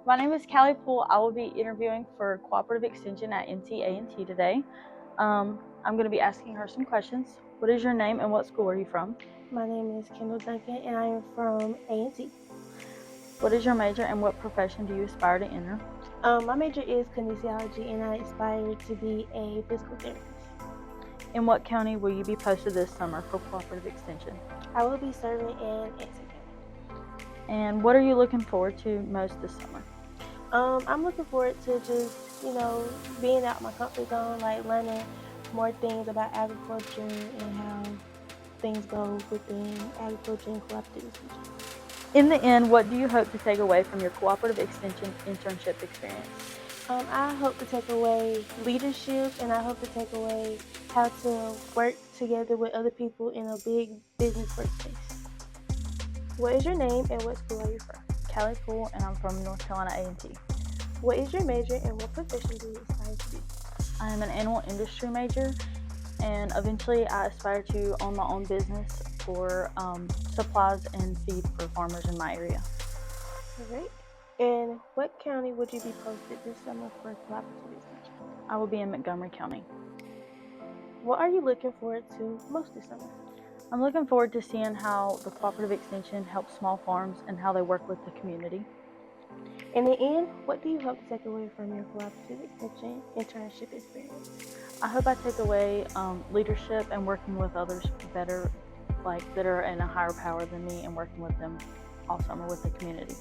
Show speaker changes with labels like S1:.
S1: My name is Callie Poole. I will be interviewing for Cooperative Extension at A&T today. I'm going to be asking her some questions. What is your name and what school are you from?
S2: My name is Kendall Duncan, and I am from A&T.
S1: What is your major and what profession do you aspire to enter?
S2: My major is kinesiology, and I aspire to be a physical therapist.
S1: In what county will you be posted this summer for Cooperative Extension?
S2: I will be serving in Anson County.
S1: And what are you looking forward to most this summer?
S2: I'm looking forward to just, being out my comfort zone, like learning more things about agriculture and how things go within agriculture and cooperative extension.
S1: In the end, what do you hope to take away from your Cooperative Extension internship experience?
S2: I hope to take away leadership, and I hope to take away how to work together with other people in a big business workspace. What is your name and what school are you from?
S1: Callie Poole, and I'm from North Carolina A&T.
S2: What is your major and what profession do you aspire to be?
S1: I am an animal industry major, and eventually I aspire to own my own business for supplies and feed for farmers in my area.
S2: All right. And what county would you be posted this summer for cooperative extension?
S1: I will be in Montgomery County.
S2: What are you looking forward to most this summer?
S1: I'm looking forward to seeing how the Cooperative Extension helps small farms and how they work with the community.
S2: In the end, what do you hope to take away from your cooperative extension internship experience?
S1: I hope I take away leadership and working with others better, that are in a higher power than me, and working with them all summer with the community.